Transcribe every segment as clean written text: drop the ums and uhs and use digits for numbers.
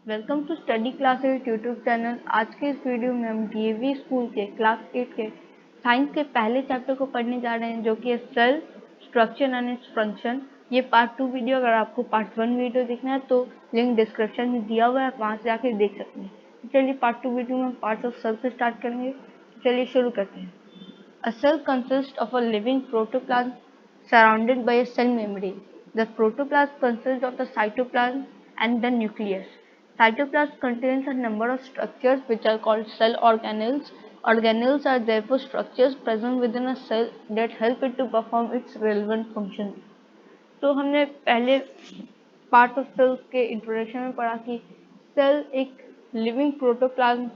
Welcome to study classes YouTube channel. आज के इस वीडियो में हम डीएवी स्कूल के क्लास 8 के साइंस के पहले चैप्टर को पढ़ने जा रहे हैं, जो कि है cell structure and its function. ये पार्ट 2 वीडियो, अगर आपको पार्ट 1 वीडियो देखना है तो लिंक डिस्क्रिप्शन में दिया हुआ है, वहाँ से जाके देख सकते हैं। तो चलिए पार्ट 2 वीडियो में पार्ट्स ऑफ सेल से स्टार्ट करेंगे। चलिए शुरू करते हैं। A cell consists of a living protoplasm surrounded by a cell membrane. The protoplasm consists of the cytoplasm and the nucleus. Cytoplasm contains a number of structures which are called cell organelles. Organelles are therefore structures present within a cell that help it to perform its relevant functions. तो हमने पहले part of sales के introduction में पढ़ा कि cell एक living protoplasm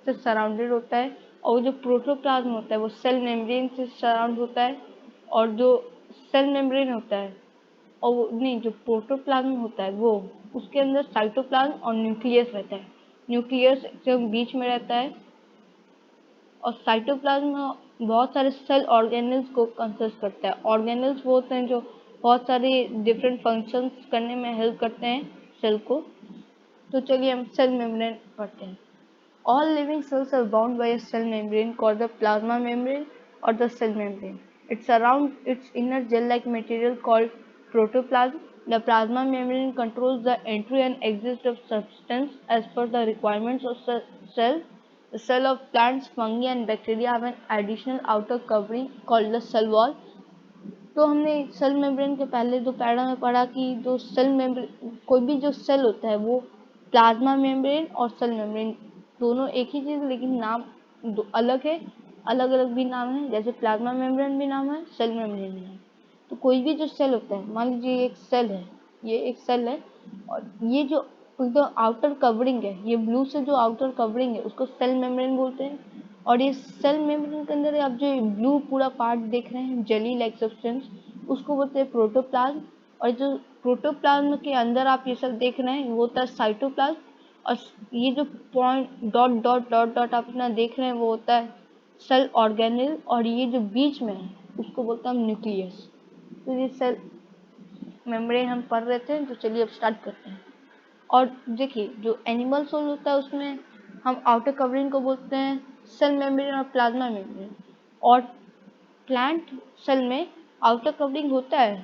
से surrounded होता है, और वो जो प्रोटोप्लाज्म होता है वो सेल मेम्ब्रेन से सराउंड होता है, और जो सेल मेम्ब्रेन होता है और वो नहीं, जो प्रोटोप्लाज्म होता है वो उसके अंदर साइटोप्लाज्म और न्यूक्लियस रहता है। न्यूक्लियस एकदम बीच में रहता है, और साइटोप्लाज्म में बहुत सारे सेल ऑर्गेनल्स को कंसिस्ट करता है। ऑर्गेनल्स वो होते हैं जो बहुत सारे डिफरेंट फंक्शंस करने में हेल्प करते हैं सेल को। तो चलिए हम सेल मेम्ब्रेन पढ़ते हैं। All living cells are bound by a cell membrane called the plasma membrane or the cell membrane. It surrounds its inner gel-like material called protoplasm. The plasma membrane controls the entry and exit of substance as per the requirements of the cell. The cell of plants, fungi and bacteria have an additional outer covering called the cell wall. तो हमने cell membrane के पहले दो para में पढ़ा कि जो cell membrane, कोई भी जो सेल होता है वो प्लाज्मा मेम्ब्रेन और सेल मेम्ब्रेन दोनों एक ही चीज़, लेकिन नाम दो अलग है, अलग अलग भी नाम है। जैसे प्लाज्मा मेम्ब्रेन भी नाम है, सेल मेम्ब्रेन भी नाम है। तो कोई भी जो सेल होता है, मान लीजिए एक सेल है, ये एक सेल है, और ये जो आउटर कवरिंग है, ये ब्लू से जो आउटर कवरिंग है उसको सेल मेम्ब्रेन बोलते हैं। और ये सेल मेम्ब्रेन के अंदर आप जो ब्लू पूरा पार्ट देख रहे हैं, जेली लाइक सब्सटेंस, उसको बोलते हैं प्रोटोप्लाज्म। और जो प्रोटोप्लाज्म के अंदर आप ये सब देख रहे हैं वो होता है साइटोप्लाज्म। और ये जो point dot dot dot dot आप अपना देख रहे हैं वो होता है सेल ऑर्गेनेल। और ये जो बीच में है उसको बोलते हैं हम न्यूक्लियस। तो ये सेल मेम्ब्रेन हम पढ़ रहे थे, तो चलिए अब स्टार्ट करते हैं। और देखिए, जो एनिमल सेल होता है उसमें हम आउटर कवरिंग को बोलते हैं सेल मेम्ब्रेन और प्लाज्मा मेम्ब्रेन। और प्लांट सेल में आउटर कवरिंग होता है,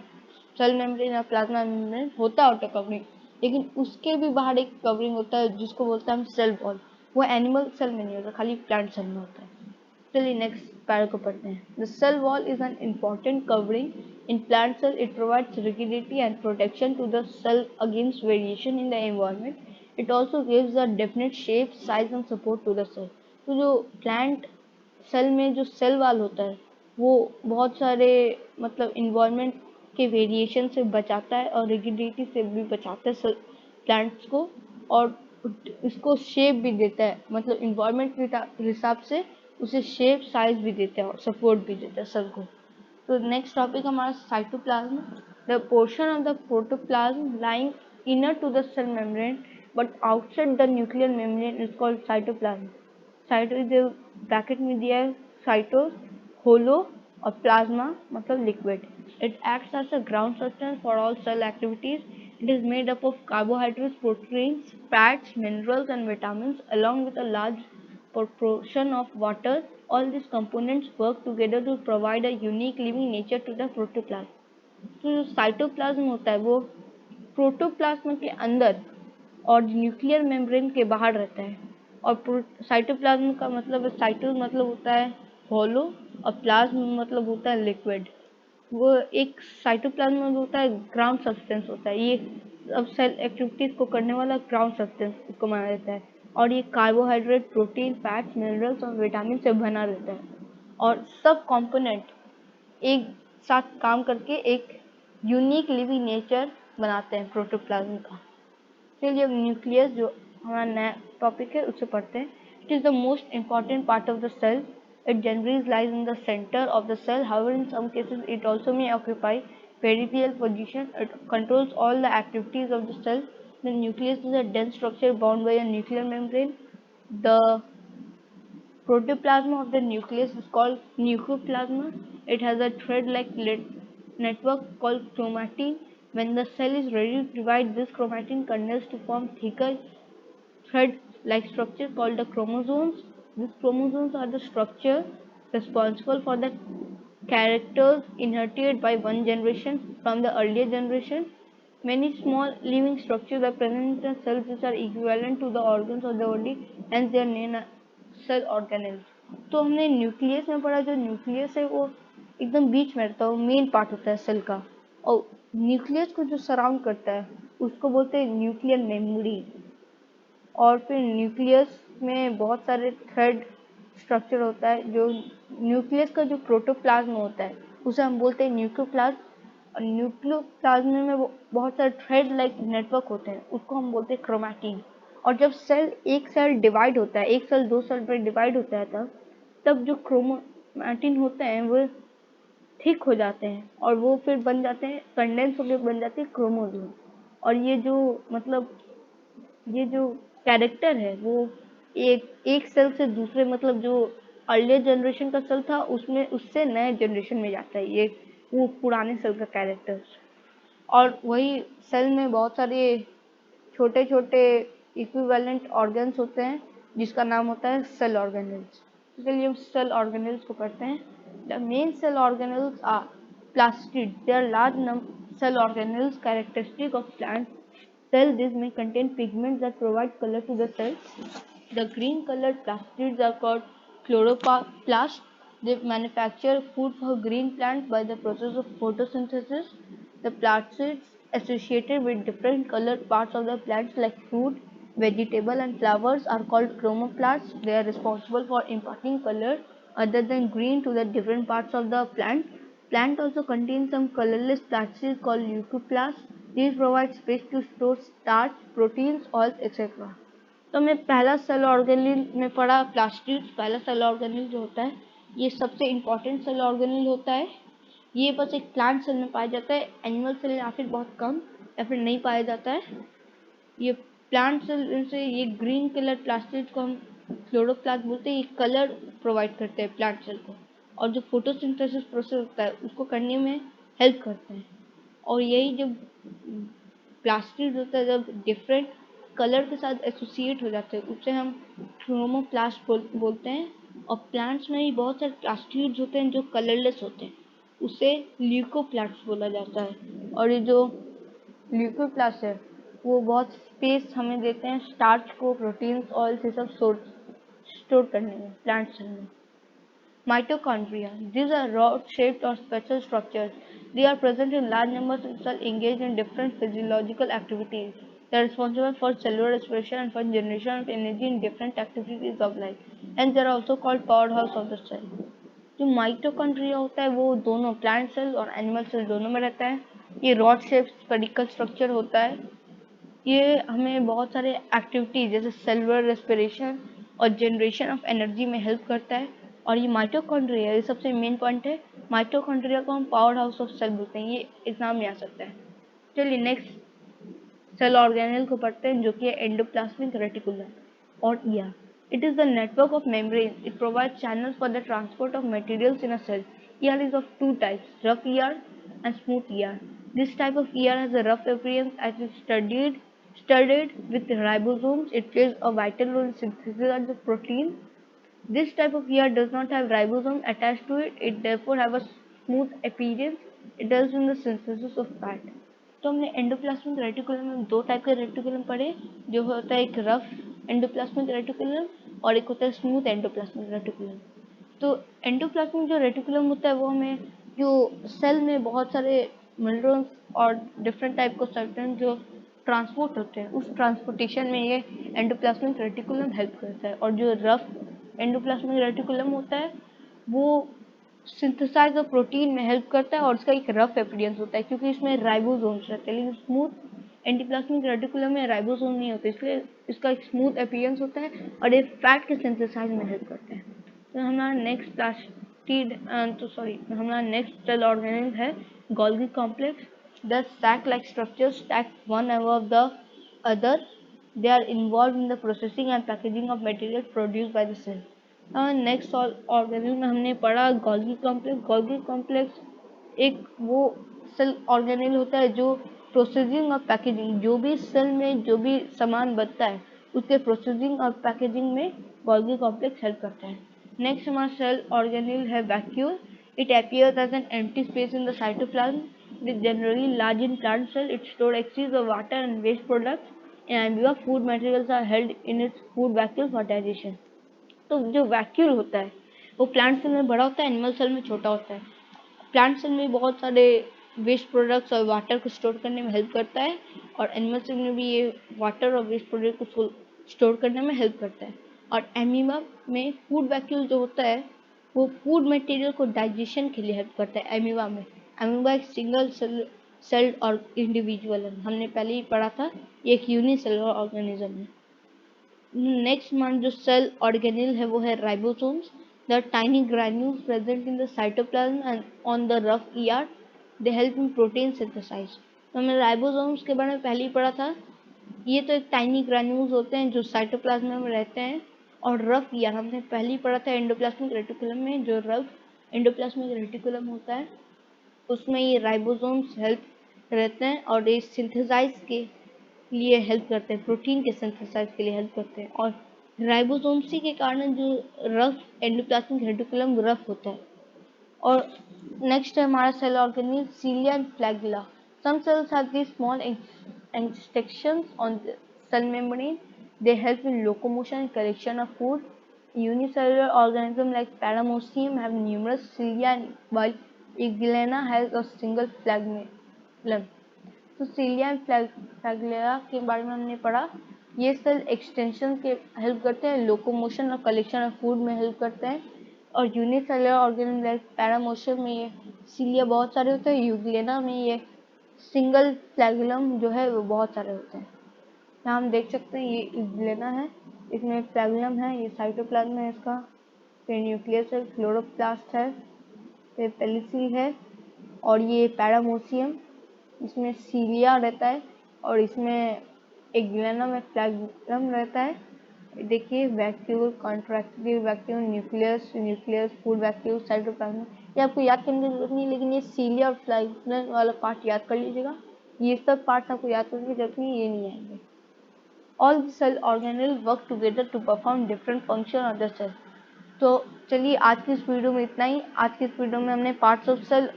सेल मेम्ब्रेन और प्लाज्मा मेम्ब्रेन होता है आउटर कवरिंग, लेकिन उसके भी बाहर एक कवरिंग होता है जिसको बोलते हैं हम सेल वॉल। वो एनिमल सेल में नहीं होता, खाली प्लांट सेल में होता है। चलिए नेक्स्ट पैरा को पढ़ते हैं। The cell wall is an important covering in plant cell. It provides rigidity and protection to the cell against variation in the environment. It also gives a definite shape, size and support to the cell. तो जो plant cell में जो cell wall होता है वो बहुत सारे मतलब इन्वायरमेंट के वेरिएशन से बचाता है और रिगिडिटी से भी बचाता है प्लांट्स को, और इसको शेप भी देता है, मतलब इन्वायरमेंट के हिसाब से उसे शेप साइज भी देता है और सपोर्ट भी देता है सेल को। तो नेक्स्ट टॉपिक हमारा cytoplasm. The portion of the protoplasm lying inner to the cell membrane but outside the nuclear membrane is called cytoplasm. Cyto जो ब्रैकेट में दिया है, साइटो होलो और प्लाज्मा मतलब liquid. It acts as a ground substance for all cell activities. It is made up of carbohydrates, proteins, fats, minerals and vitamins along with a large proportion of water. All these components work together to provide a unique living nature to the protoplasm. तो जो cytoplasm होता है वो protoplasm के अंदर और nuclear membrane के बाहर रहता है। और साइटोप्लाज्म का मतलब, साइटो मतलब होता है होलो और प्लाज्म मतलब होता है लिक्विड। वो एक साइटोप्लाज्म में होता है ग्राउंड सब्सटेंस होता है, ये अब सेल एक्टिविटीज को करने वाला ग्राउंड सब्सटेंस इसको माना जाता है। और ये कार्बोहाइड्रेट, प्रोटीन, फैट्स, मिनरल्स और विटामिन से बना रहता है, और सब कंपोनेंट एक साथ काम करके एक यूनिक लिविंग नेचर बनाते हैं प्रोटोप्लाज्म का। चलिए अब न्यूक्लियस, जो हमारा नया टॉपिक है, उससे पढ़ते हैं। It is the most important part of the cell. It generally lies in the center of the cell. However, in some cases, it also may occupy peripheral position. It controls all the activities of the cell. The nucleus is a dense structure bound by a nuclear membrane. The protoplasm of the nucleus is called nucleoplasm. It has a thread-like network called chromatin. When the cell is ready to divide, this chromatin condenses to form thicker thread-like structure called the chromosomes. These chromosomes are the structure responsible for the characters inherited by one generation from the earlier generation. Many small living structures are present in cells which are equivalent to the organs of the body, hence they are named cell organelles. तो हमने nucleus में पढ़ा, जो nucleus है वो एकदम बीच में रहता है, वो मेन पार्ट होता है सेल का, और न्यूक्लियस को जो सराउंड करता है उसको बोलते हैं न्यूक्लियर मेमोरी। और फिर न्यूक्लियस में बहुत सारे थ्रेड स्ट्रक्चर होता है। जो न्यूक्लियस का जो प्रोटोप्लाज्म होता है उसे हम बोलते हैं न्यूक्लियोप्लाज्म, और न्यूक्लियोप्लाज्म में बहुत सारे थ्रेड लाइक नेटवर्क होते हैं, उसको हम बोलते हैं क्रोमैटिन। और जब एक सेल डिवाइड होता है, एक सेल दो सेल पर डिवाइड होता है, तब जो क्रोमैटिन होते हैं वो थिक हो जाते हैं और वो फिर बन जाते हैं, कंडेंस होकर बन जाते हैं क्रोमोसोम। और ये जो कैरेक्टर है वो एक सेल से दूसरे, मतलब जो अर्लियर जनरेशन का सेल था उसमें उससे नए जनरेशन में जाता है, ये वो पुराने सेल का कैरेक्टर। और वही सेल में बहुत सारे छोटे छोटे इक्विवेलेंट ऑर्गन्स होते हैं जिसका नाम होता है सेल ऑर्गेनेल्स। चलिए हम सेल ऑर्गेनेल्स को पढ़ते हैं। The main cell organelles are plastid, they are large cell organelles characteristic of plant cell. This may contain pigments that provide color to the cell. The green colored plastids are called chloroplasts. They manufacture food for green plants by the process of photosynthesis. The plastids associated with different colored parts of the plants like fruit, vegetable and flowers are called chromoplasts. They are responsible for imparting color other than green to the different parts of the plant. Plant also contains some colorless plastids called leucoplasts. These provide space to store starch, proteins, oils, etc. तो मैं पहला cell organelle में पढ़ा plastids. पहला cell organelle जो होता है ये सबसे इम्पोर्टेंट सेल ऑर्गेनेल होता है। ये बस एक प्लांट सेल में पाया जाता है, एनिमल सेल या फिर बहुत कम या फिर नहीं पाया जाता है। ये प्लांट सेल से ये ग्रीन कलर प्लास्टिड को हम क्लोरोप्लास्ट बोलते हैं। ये कलर प्रोवाइड करते हैं प्लांट सेल को, और जो फोटोसिंथेसिस प्रोसेस होता है उसको करने में हेल्प करते हैं। और यही जब प्लास्टिड होता है, जब डिफरेंट कलर के साथ एसोसिएट हो जाते हैं उसे हम क्रोमोप्लास्ट बोलते हैं। और प्लांट्स में भी बहुत सारे प्लास्टिड्स होते हैं जो कलरलेस होते हैं, उसे ल्यूकोप्लास्ट बोला जाता है। और ये जो ल्यूकोप्लास्ट है वो बहुत स्पेस हमें देते हैं स्टार्च को, प्रोटीन्स, ऑयल्स ये सब स्टोर करने में प्लांट सेल में। Mitochondria. These are rod-shaped or special structures. They are present in large numbers in cells engaged in different physiological activities. They are responsible for cellular respiration and for generation of energy in different activities of life. And they are also called powerhouse of the cell. जो mitochondria होता है वो दोनों plant cell और animal cell दोनों में रहता है। ये रॉड शेप स्फेरिकल स्ट्रक्चर होता है। ये हमें बहुत सारे एक्टिविटीज जैसे सेलुलर रेस्पिरेशन और जनरेशन ऑफ एनर्जी में हेल्प करता है। और ये माइटोकॉन्ड्रिया, ये सबसे मेन पॉइंट है। माइटोकॉन्ड्रिया को हम पावर हाउस ऑफ सेल बोलते हैं, ये एग्जाम में आ सकता है। चलिए नेक्स्ट सेल ऑर्गेनेल को पढ़ते हैं जो कि है एंडोप्लाज्मिक रेटिकुलम और ER. It is the network of membranes. It provides channels for the transport of materials in a cell. ER is of two types, rough ER and smooth ER. This type of ER has a rough appearance as it's studded with ribosomes. It plays a vital role in synthesis of the protein. This type of ER does not have ribosomes attached to it. It therefore have a smooth appearance. It helps in the synthesis of fat. तो हमने endoplasmic reticulum में दो type के reticulum पढ़े, जो होता है एक रफ एंडोप्लाज्मिक रेटिकुलम और एक होता है स्मूथ एंडोप्लाज्मिक रेटिकुलम। तो एंडोप्लाज्मिक जो रेटिकुलम होता है वो हमें जो सेल में बहुत सारे मिनरल्स और डिफरेंट टाइप के सब्सटेंस जो ट्रांसपोर्ट होते हैं उस ट्रांसपोर्टेशन में ये एंडोप्लाज्मिक रेटिकुलम हेल्प करता है। और जो रफ एंडोप्लाज्मिक रेटिकुलम होता है वो सिंथेसाइज ऑफ प्रोटीन में हेल्प करता है और इसका एक रफ अपीयरेंस होता है क्योंकि इसमें राइबोसोम्स रहते हैं। लेकिन स्मूथ एंडोप्लाज्मिक रेटिकुलम में राइबोसोम नहीं होते, इसलिए इसका एक स्मूथ अपीयरेंस होता है और ये फैट के सिंथेसाइज में हेल्प करते हैं। तो हमारा नेक्स्ट सेल ऑर्गेनेल है Golgi complex. The sac like structures stacked one above the other. They are involved in the processing and packaging of materials produced by the cell. Next organelle में हमने पढ़ा Golgi complex. Golgi complex एक वो cell organelle होता है जो processing और packaging, जो भी सेल में जो भी सामान बनता है उसके प्रोसेसिंग और पैकेजिंग में गोल्गी कॉम्प्लेक्स हेल्प करता है। नेक्स्ट हमारा सेल ऑर्गेनेल है vacuole. It appears as an empty space in the cytoplasm. It is generally large in plant cell. It store excess of water and waste products. In amoeba food materials are held in its food vacuole for digestion. तो जो vacuole होता है वो plant cell में बड़ा होता है, animal cell में छोटा होता है। प्लांट सेल में बहुत सारे वेस्ट प्रोडक्ट्स और वाटर को स्टोर करने में हेल्प करता है, और एनिमल सेल में भी ये वाटर और वेस्ट प्रोडक्ट को स्टोर करने में हेल्प करता है। और एमीबा में फूड वैक्यूल जो होता है वो फूड मटेरियल को डाइजेशन के लिए हेल्प करता है। एमीबा में एमीबा एक सिंगल सेल्ड और इंडिविजुअल है, हमने पहले ही पढ़ा था, ये एक यूनिसेलुलर ऑर्गेनिज्म है। नेक्स्ट मान जो सेल ऑर्गेनेल है वो है ribosomes. The tiny granules present in the cytoplasm and on the rough ER, they help in protein synthesize. तो हमने राइबोसोम्स के बारे में पहले ही पढ़ा था। ये तो एक टाइनी ग्रैन्यूल्स होते हैं जो साइटोप्लाज्म में रहते हैं, और रफ ईआर हमने पहले ही पढ़ा था एंडोप्लाज्मिक रेटिकुलम में। जो रफ एंडोप्लाज्मिक रेटिकुलम होता है उसमें ये राइबोसोम्स हेल्प रहते हैं और ये सिंथेसाइज के लिए हेल्प करते हैं, प्रोटीन के सिंथेसाइज के लिए हेल्प करते हैं। और राइबोसोम्स के कारण जो रफ एंडोप्लाज्मिक रेटिकुलम रफ होता है। और नेक्स्ट है हमारा cell organelle cilia and flagella. Some cells have these small extensions on the cell membrane. They help in locomotion and collection of food. Unicellular organisms like Paramecium have numerous cilia, while Euglena has a single flagellum. तो सीलिया and फ्लैगुला के बारे में हमने पढ़ा। ये cell extension के help करते हैं, लोकोमोशन और कलेक्शन ऑफ फूड में हेल्प करते हैं। और यूनिसेलुलर ऑर्गेनिज्म लाइक पैरामोशियम में ये सीलिया बहुत सारे होते हैं, यूग्लेना में ये सिंगल फ्लैगुलम जो है वो बहुत सारे होते हैं। यहाँ हम देख सकते हैं ये यूग्लेना है, इसमें फ्लैगुलम है, ये साइटोप्लाज्म है इसका, फिर न्यूक्लियस है, क्लोरोप्लास्ट है, फिर पेलिसी है, और ये पैरामोशियम, इसमें सीलिया रहता है, और इसमें एग्लेना में फ्लैगुलम रहता है। देखिए vacuole, कॉन्ट्रैक्टिव vacuole, nucleus, food vacuole, cytoplasm, ये आपको याद करने की जरूरत नहीं, लेकिन ये सीलिया और फ्लैगुलम वाला पार्ट याद कर लीजिएगा। ये सब पार्ट आपको याद करने की जरूरत नहीं, ये नहीं आएंगे। All the cell organelle work together to perform different function of the cell. तो चलिए आज की इस वीडियो में इतना ही। आज की इस वीडियो में हमने पार्ट्स ऑफ सेल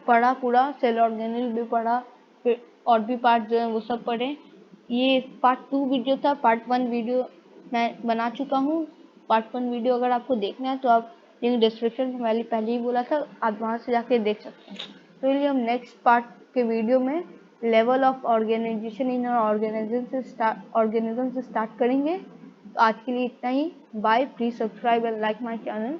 पढ़ा, पूरा सेल ऑर्गेनेल भी पढ़ा, फिर और भी पार्ट जो है वो सब पढ़े। ये पार्ट 2 वीडियो था। पार्ट 1 वीडियो मैं बना चुका हूँ। पार्ट 1 वीडियो अगर आपको देखना है तो आप लिंक डिस्क्रिप्शन में मैंने पहले ही बोला था, आप वहाँ से जाके देख सकते हैं। तो चलिए हम नेक्स्ट पार्ट के वीडियो में level of organization in organism से स्टार्ट करेंगे। तो आज के लिए इतना ही। Bye. Please subscribe and like my channel.